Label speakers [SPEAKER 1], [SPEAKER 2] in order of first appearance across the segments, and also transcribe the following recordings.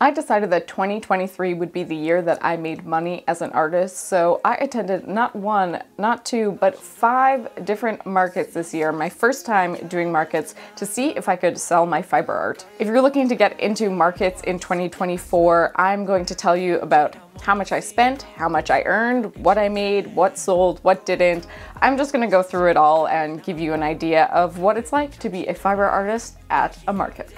[SPEAKER 1] I decided that 2023 would be the year that I made money as an artist, so I attended not one, not two, but 5 different markets this year, my first time doing markets, to see if I could sell my fiber art. If you're looking to get into markets in 2024, I'm going to tell you about how much I spent, how much I earned, what I made, what sold, what didn't. I'm just gonna go through it all and give you an idea of what it's like to be a fiber artist at a market.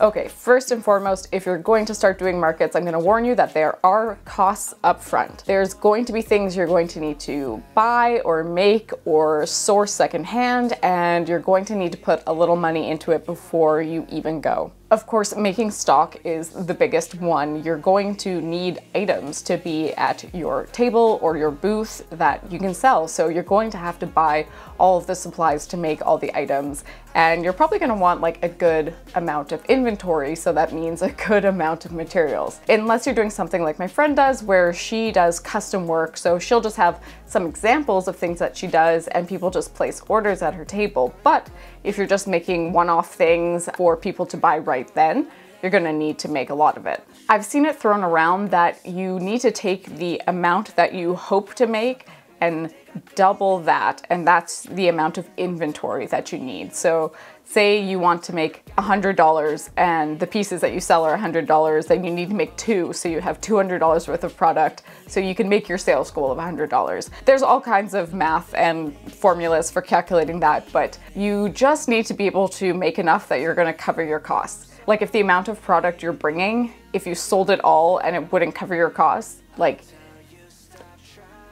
[SPEAKER 1] Okay, first and foremost, if you're going to start doing markets, I'm going to warn you that there are costs up front. There's going to be things you're going to need to buy or make or source secondhand, and you're going to need to put a little money into it before you even go. Of course, making stock is the biggest one. You're going to need items to be at your table or your booth that you can sell. So you're going to have to buy all of the supplies to make all the items. And you're probably gonna want like a good amount of inventory. So that means a good amount of materials. Unless you're doing something like my friend does, where she does custom work. So she'll just have some examples of things that she does and people just place orders at her table. But if you're just making one-off things for people to buy right then, you're gonna need to make a lot of it. I've seen it thrown around that you need to take the amount that you hope to make and double that, and that's the amount of inventory that you need. So say you want to make $100 and the pieces that you sell are $100, then you need to make 2, so you have $200 worth of product, so you can make your sales goal of $100. There's all kinds of math and formulas for calculating that, but you just need to be able to make enough that you're gonna cover your costs. Like if the amount of product you're bringing, if you sold it all and it wouldn't cover your costs, like,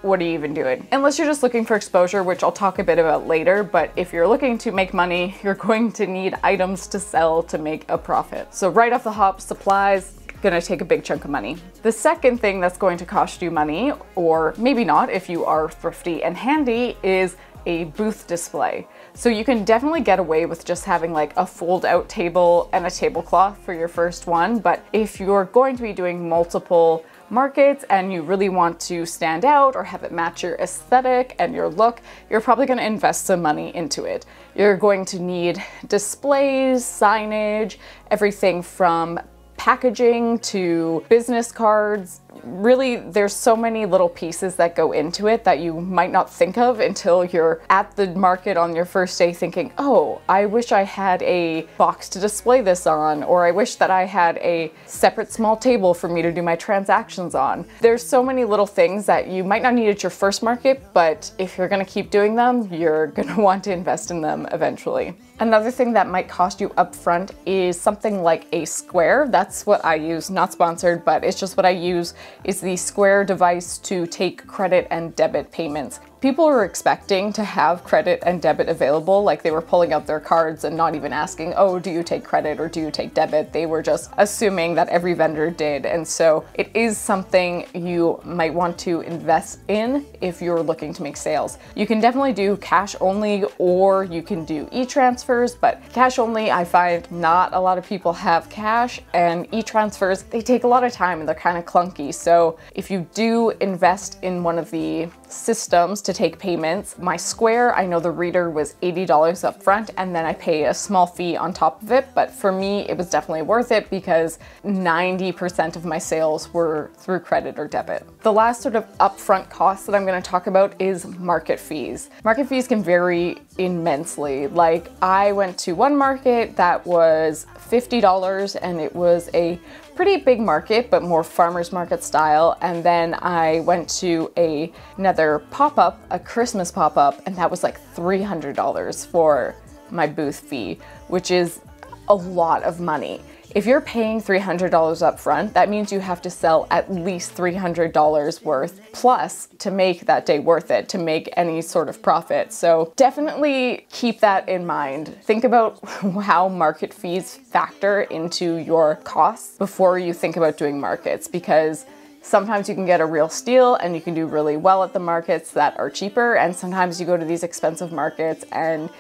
[SPEAKER 1] what are you even doing? Unless you're just looking for exposure, which I'll talk a bit about later, but if you're looking to make money, you're going to need items to sell to make a profit. So right off the hop, supplies, gonna take a big chunk of money. The second thing that's going to cost you money, or maybe not if you are thrifty and handy, is a booth display. So you can definitely get away with just having like a fold out table and a tablecloth for your first one, but if you're going to be doing multiple markets and you really want to stand out or have it match your aesthetic and your look, you're probably going to invest some money into it. You're going to need displays, signage, everything from packaging to business cards. Really, there's so many little pieces that go into it that you might not think of until you're at the market on your first day thinking, oh, I wish I had a box to display this on, or I wish that I had a separate small table for me to do my transactions on. There's so many little things that you might not need at your first market, but if you're gonna keep doing them, you're gonna want to invest in them eventually. Another thing that might cost you upfront is something like a Square. That's what I use, not sponsored, but it's just what I use, is the Square device to take credit and debit payments. People were expecting to have credit and debit available, like they were pulling out their cards and not even asking, oh, do you take credit or do you take debit? They were just assuming that every vendor did. And so it is something you might want to invest in if you're looking to make sales. You can definitely do cash only, or you can do e-transfers, but cash only, I find not a lot of people have cash, and e-transfers, they take a lot of time and they're kind of clunky. So if you do invest in one of the systems to take payments, my Square, I know the reader was $80 up front and then I pay a small fee on top of it, but for me it was definitely worth it because 90% of my sales were through credit or debit. The last sort of upfront cost that I'm going to talk about is market fees. Market fees can vary immensely. Like I went to one market that was $50 and it was a pretty big market, but more farmers market style. And then I went to another pop-up, a Christmas pop-up, and that was like $300 for my booth fee, which is a lot of money. If you're paying $300 up front, that means you have to sell at least $300 worth plus to make that day worth it, to make any sort of profit. So definitely keep that in mind. Think about how market fees factor into your costs before you think about doing markets, because sometimes you can get a real steal and you can do really well at the markets that are cheaper, and sometimes you go to these expensive markets and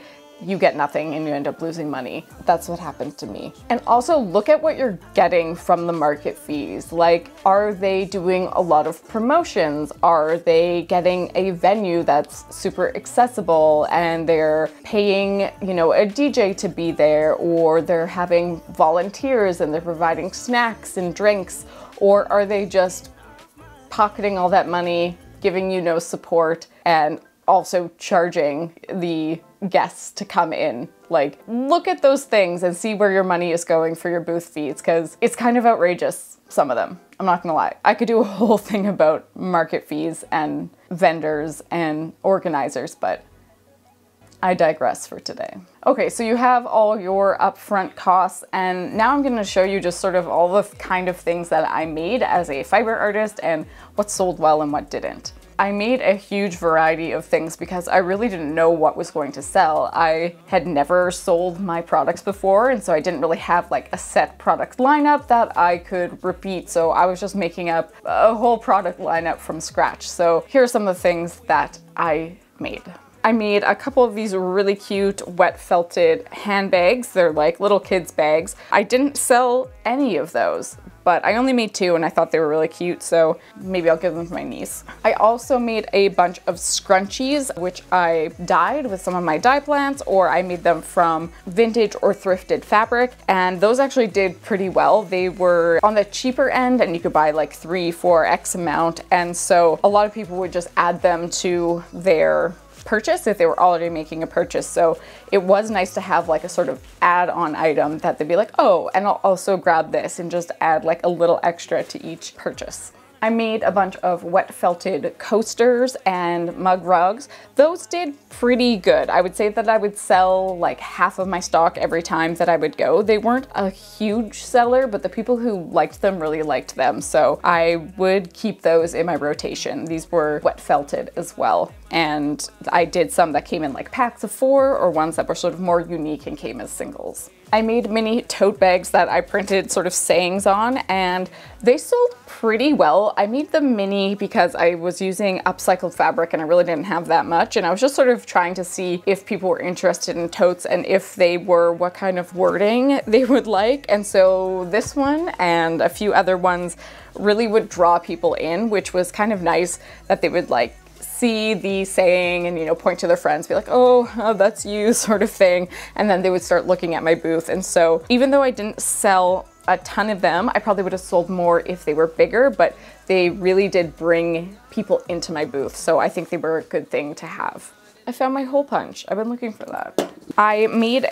[SPEAKER 1] you get nothing and you end up losing money. That's what happened to me. And also look at what you're getting from the market fees. Like, are they doing a lot of promotions? Are they getting a venue that's super accessible and they're paying, you know, a DJ to be there, or they're having volunteers and they're providing snacks and drinks? Or are they just pocketing all that money, giving you no support, and also charging the guests to come in? Like, look at those things and see where your money is going for your booth fees, because it's kind of outrageous, some of them. I'm not gonna lie. I could do a whole thing about market fees and vendors and organizers, but I digress for today. Okay, so you have all your upfront costs, and now I'm gonna show you just sort of all the kind of things that I made as a fiber artist and what sold well and what didn't. I made a huge variety of things because I really didn't know what was going to sell. I had never sold my products before, and so I didn't really have like a set product lineup that I could repeat. So I was just making up a whole product lineup from scratch. So here are some of the things that I made. I made a couple of these really cute wet felted handbags. They're like little kids' bags. I didn't sell any of those, but I only made 2 and I thought they were really cute, so maybe I'll give them to my niece. I also made a bunch of scrunchies, which I dyed with some of my dye plants, or I made them from vintage or thrifted fabric, and those actually did pretty well. They were on the cheaper end and you could buy like 3, 4, X amount, and so a lot of people would just add them to their purchase if they were already making a purchase. So it was nice to have like a sort of add-on item that they'd be like, oh, and I'll also grab this, and just add like a little extra to each purchase. I made a bunch of wet felted coasters and mug rugs. Those did pretty good. I would say that I would sell like half of my stock every time that I would go. They weren't a huge seller, but the people who liked them really liked them. So I would keep those in my rotation. These were wet felted as well. And I did some that came in like packs of 4, or ones that were sort of more unique and came as singles. I made mini tote bags that I printed sort of sayings on, and they sold pretty well. I made them mini because I was using upcycled fabric and I really didn't have that much, and I was just sort of trying to see if people were interested in totes, and if they were, what kind of wording they would like. And so this one and a few other ones really would draw people in, which was kind of nice that they would like see the saying and, you know, point to their friends, be like, oh, that's you, sort of thing. And then they would start looking at my booth. And so even though I didn't sell a ton of them, I probably would have sold more if they were bigger, but they really did bring people into my booth. So I think they were a good thing to have. I found my hole punch. I've been looking for that. I made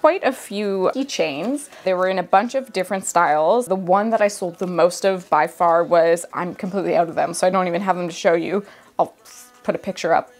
[SPEAKER 1] quite a few keychains. They were in a bunch of different styles. The one that I sold the most of by far was, I'm completely out of them, so I don't even have them to show you. I'll put a picture up.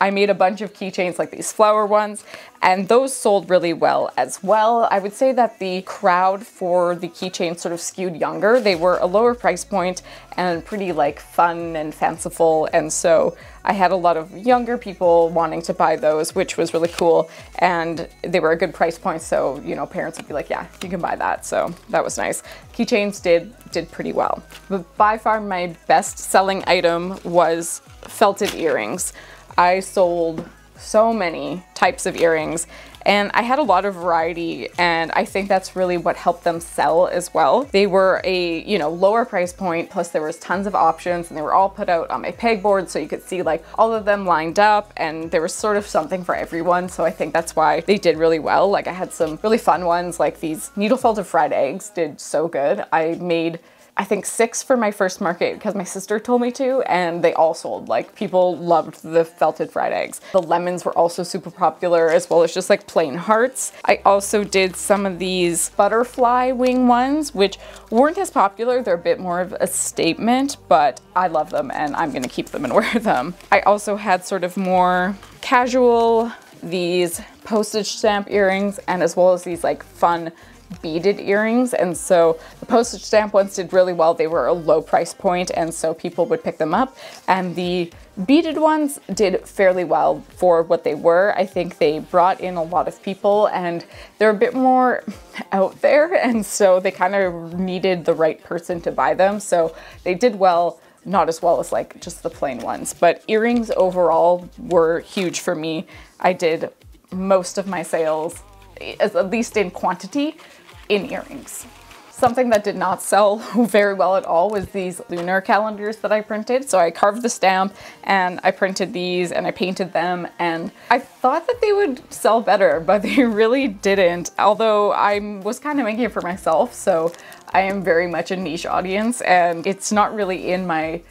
[SPEAKER 1] I made a bunch of keychains like these flower ones, and those sold really well as well. I would say that the crowd for the keychains sort of skewed younger. They were a lower price point and pretty like fun and fanciful, and so I had a lot of younger people wanting to buy those, which was really cool, and they were a good price point, so, you know, parents would be like, yeah, you can buy that, so that was nice. Keychains did pretty well. But by far my best selling item was felted earrings. I sold so many types of earrings, and I had a lot of variety, and I think that's really what helped them sell as well. They were a, you know, lower price point, plus there was tons of options, and they were all put out on my pegboard so you could see like all of them lined up, and there was sort of something for everyone. So I think that's why they did really well. Like I had some really fun ones, like these needle felted fried eggs did so good. I made, I think 6 for my first market because my sister told me to, and they all sold. Like, people loved the felted fried eggs. The lemons were also super popular, as well as just like plain hearts. I also did some of these butterfly wing ones, which weren't as popular. They're a bit more of a statement, but I love them and I'm gonna keep them and wear them. I also had sort of more casual, these postage stamp earrings, and as well as these like fun beaded earrings. And so the postage stamp ones did really well. They were a low price point, and so people would pick them up, and the beaded ones did fairly well for what they were. I think they brought in a lot of people, and they're a bit more out there, and so they kind of needed the right person to buy them, so they did well. Not as well as like just the plain ones, but earrings overall were huge for me. I did most of my sales, at least in quantity, in earrings. Something that did not sell very well at all was these lunar calendars that I printed. So I carved the stamp and I printed these and I painted them, and I thought that they would sell better, but they really didn't. Although I was kind of making it for myself, so I am very much a niche audience and it's not really in my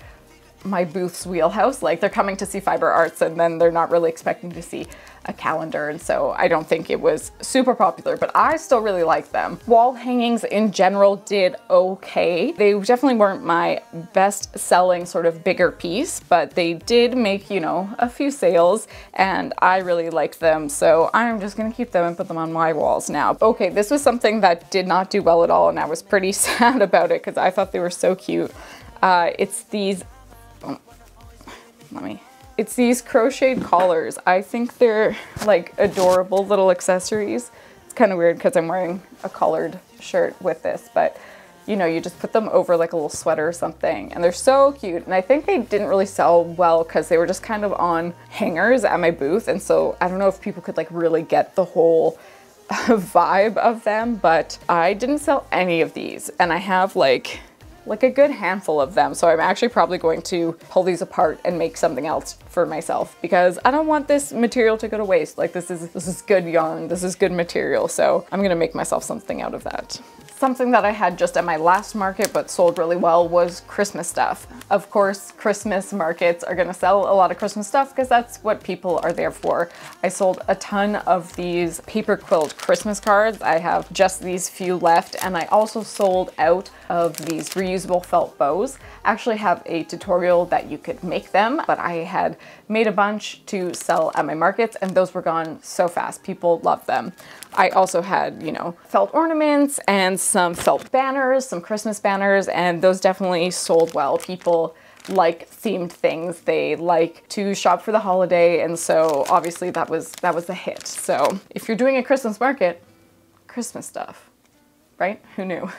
[SPEAKER 1] booth's wheelhouse. Like, they're coming to see fiber arts and then they're not really expecting to see a calendar, and so I don't think it was super popular, but I still really like them. Wall hangings in general did okay. They definitely weren't my best selling sort of bigger piece, but they did make, you know, a few sales and I really liked them, so I'm just gonna keep them and put them on my walls now. Okay, this was something that did not do well at all and I was pretty sad about it because I thought they were so cute. It's these It's these crocheted collars. I think they're like adorable little accessories. It's kind of weird because I'm wearing a collared shirt with this, but you know, you just put them over like a little sweater or something, and they're so cute. And I think they didn't really sell well because they were just kind of on hangers at my booth, and so I don't know if people could like really get the whole vibe of them, but I didn't sell any of these, and I have like a good handful of them. So I'm actually probably going to pull these apart and make something else for myself because I don't want this material to go to waste. Like, this is good yarn, this is good material. So I'm gonna make myself something out of that. Something that I had just at my last market but sold really well was Christmas stuff. Of course, Christmas markets are gonna sell a lot of Christmas stuff because that's what people are there for. I sold a ton of these paper quilt Christmas cards. I have just these few left, and I also sold out of these reusable felt bows. I actually have a tutorial that you could make them, but I had made a bunch to sell at my markets and those were gone so fast. People loved them. I also had, you know, felt ornaments and some felt banners, some Christmas banners, and those definitely sold well. People like themed things. They like to shop for the holiday, and so obviously that was a hit. So if you're doing a Christmas market, Christmas stuff, right? Who knew?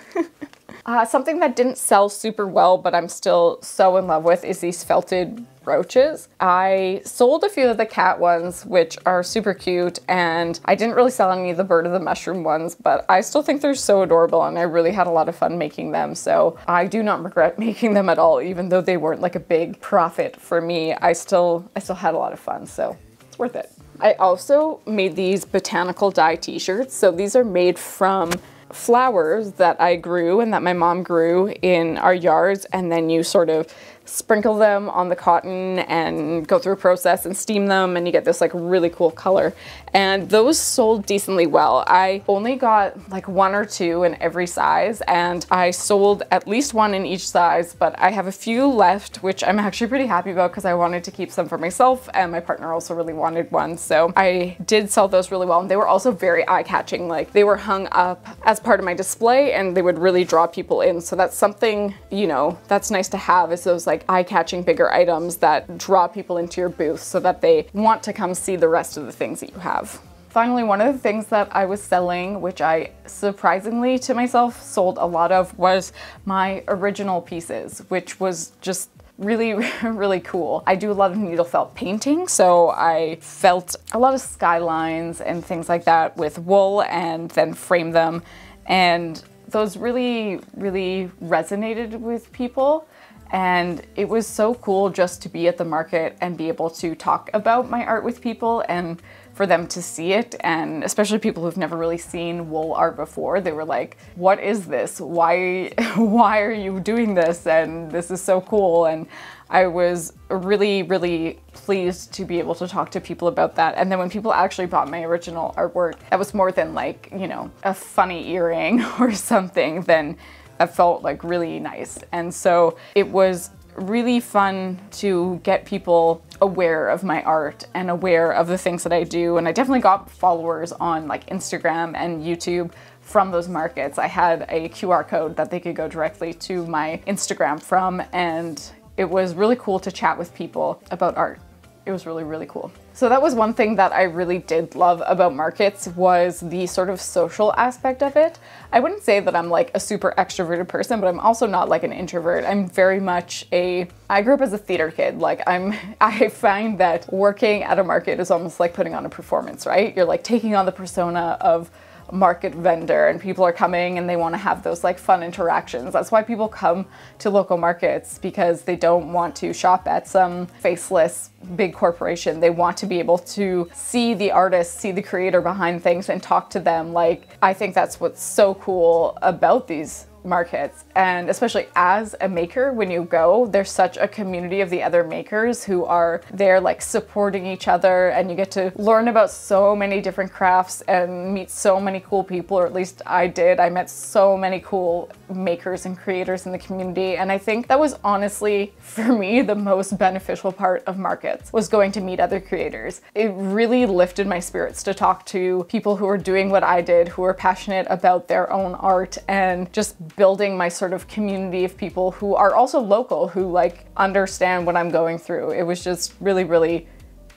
[SPEAKER 1] Something that didn't sell super well, but I'm still so in love with, is these felted brooches. I sold a few of the cat ones, which are super cute, and I didn't really sell any of the bird of the mushroom ones, but I still think they're so adorable and I really had a lot of fun making them. So I do not regret making them at all, even though they weren't like a big profit for me. I still had a lot of fun, so it's worth it. I also made these botanical dye t-shirts. So these are made from flowers that I grew and that my mom grew in our yards, and then you sort of sprinkle them on the cotton and go through a process and steam them, and you get this like really cool color. And those sold decently well. I only got like one or two in every size, and I sold at least one in each size, but I have a few left, which I'm actually pretty happy about because I wanted to keep some for myself and my partner also really wanted one. So I did sell those really well, and they were also very eye-catching. Like, they were hung up as part of my display and they would really draw people in. So that's something, you know, that's nice to have, is those like eye-catching bigger items that draw people into your booth so that they want to come see the rest of the things that you have. Finally, one of the things that I was selling, which I surprisingly to myself sold a lot of, was my original pieces, which was just really, really cool. I do a lot of needle felt painting, so I felt a lot of skylines and things like that with wool and then frame them, and those really, really resonated with people. And it was so cool just to be at the market and be able to talk about my art with people and for them to see it, and especially people who've never really seen wool art before. They were like, what is this? Why are you doing this? And this is so cool. And I was really, really pleased to be able to talk to people about that. And then when people actually bought my original artwork, that was more than like, you know, a funny earring or something, then it felt like really nice. And so it was really fun to get people aware of my art and aware of the things that I do. And I definitely got followers on like Instagram and YouTube from those markets. I had a QR code that they could go directly to my Instagram from, and it was really cool to chat with people about art. it was really, really cool. So that was one thing that I really did love about markets, was the sort of social aspect of it. I wouldn't say that I'm like a super extroverted person, but I'm also not like an introvert. I'm very much I grew up as a theater kid. Like I find that working at a market is almost like putting on a performance, right? You're like taking on the persona of market vendor, and people are coming and they want to have those like fun interactions. That's why people come to local markets, because they don't want to shop at some faceless big corporation. They want to be able to see the artist, see the creator behind things, and talk to them. Like, I think that's what's so cool about these markets. And especially as a maker, when you go, there's such a community of the other makers who are there like supporting each other, and you get to learn about so many different crafts and meet so many cool people, or at least I did. I met so many cool makers and creators in the community, and I think that was honestly, for me, the most beneficial part of markets, was going to meet other creators. It really lifted my spirits to talk to people who are doing what I did, who are passionate about their own art, and just building my sort of community of people who are also local, who like understand what I'm going through. It was just really, really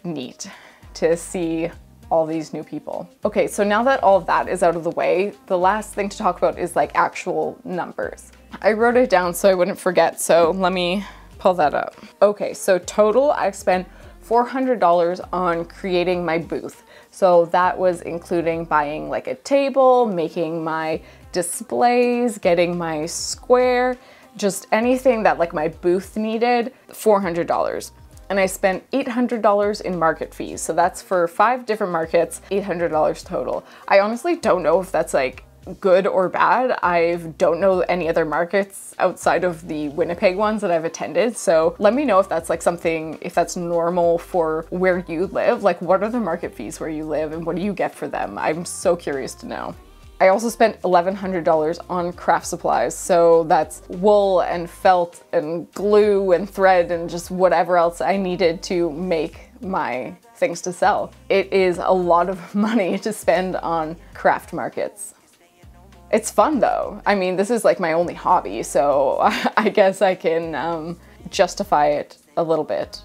[SPEAKER 1] neat to see all these new people. Okay, so now that all of that is out of the way, the last thing to talk about is like actual numbers. I wrote it down so I wouldn't forget, so let me pull that up. Okay, so total I spent $400 on creating my booth. So that was including buying like a table, making my displays, getting my square, just anything that like my booth needed, $400. And I spent $800 in market fees. So that's for 5 different markets, $800 total. I honestly don't know if that's like good or bad. I don't know any other markets outside of the Winnipeg ones that I've attended. So let me know if that's like something, if that's normal for where you live. Like, what are the market fees where you live and what do you get for them? I'm so curious to know. I also spent $1,100 on craft supplies. So that's wool and felt and glue and thread and just whatever else I needed to make my things to sell. It is a lot of money to spend on craft markets. It's fun though. I mean, this is like my only hobby, so I guess I can justify it a little bit.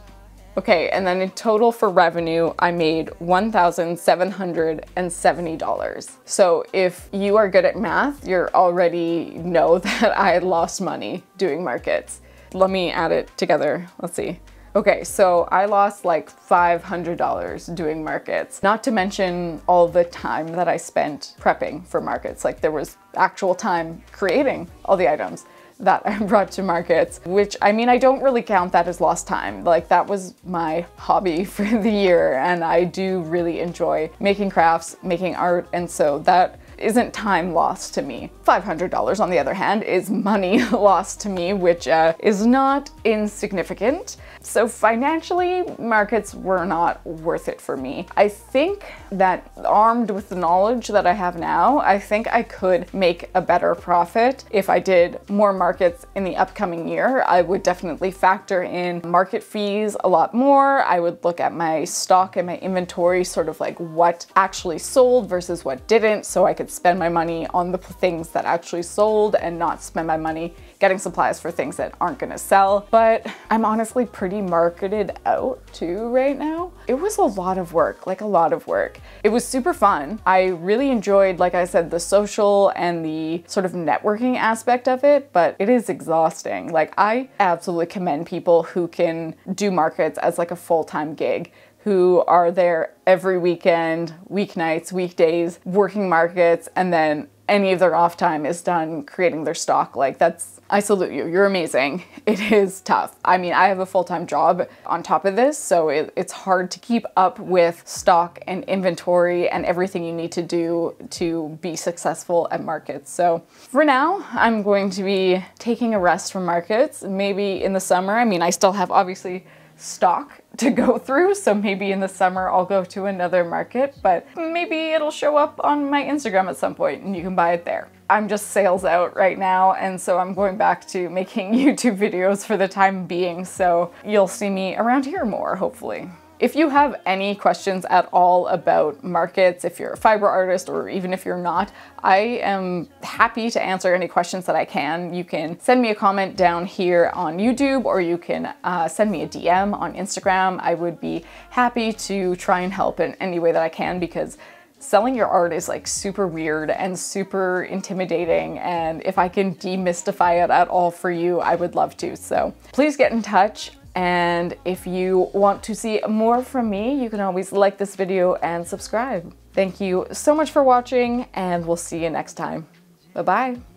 [SPEAKER 1] Okay, and then in total for revenue, I made $1,770. So if you are good at math, you already know that I lost money doing markets. Let me add it together. Let's see. Okay, so I lost like $500 doing markets, not to mention all the time that I spent prepping for markets. Like, there was actual time creating all the items that I brought to markets, which, I mean, I don't really count that as lost time. Like, that was my hobby for the year, and I do really enjoy making crafts, making art, and so that isn't time lost to me. $500, on the other hand, is money lost to me, which is not insignificant. So financially, markets were not worth it for me. I think that armed with the knowledge that I have now, I think I could make a better profit if I did more markets in the upcoming year. I would definitely factor in market fees a lot more. I would look at my stock and my inventory, sort of like what actually sold versus what didn't, so I could spend my money on the things that actually sold and not spend my money getting supplies for things that aren't gonna sell. But I'm honestly pretty marketed out too right now. It was a lot of work, like a lot of work. It was super fun. I really enjoyed, like I said, the social and the sort of networking aspect of it, but it is exhausting. Like, I absolutely commend people who can do markets as like a full-time gig, who are there every weekend, weeknights, weekdays, working markets, and then any of their off time is done creating their stock. Like, I salute you, you're amazing. It is tough. I mean, I have a full-time job on top of this, so it's hard to keep up with stock and inventory and everything you need to do to be successful at markets. So for now, I'm going to be taking a rest from markets. Maybe in the summer, I mean, I still have obviously stock to go through, so maybe in the summer I'll go to another market, but maybe it'll show up on my Instagram at some point and you can buy it there. I'm just sales out right now, and so I'm going back to making YouTube videos for the time being, so you'll see me around here more, hopefully. If you have any questions at all about markets, if you're a fiber artist or even if you're not, I am happy to answer any questions that I can. You can send me a comment down here on YouTube, or you can send me a DM on Instagram. I would be happy to try and help in any way that I can, because selling your art is like super weird and super intimidating, and if I can demystify it at all for you, I would love to. So please get in touch, and if you want to see more from me, you can always like this video and subscribe. Thank you so much for watching, and we'll see you next time. Bye-bye.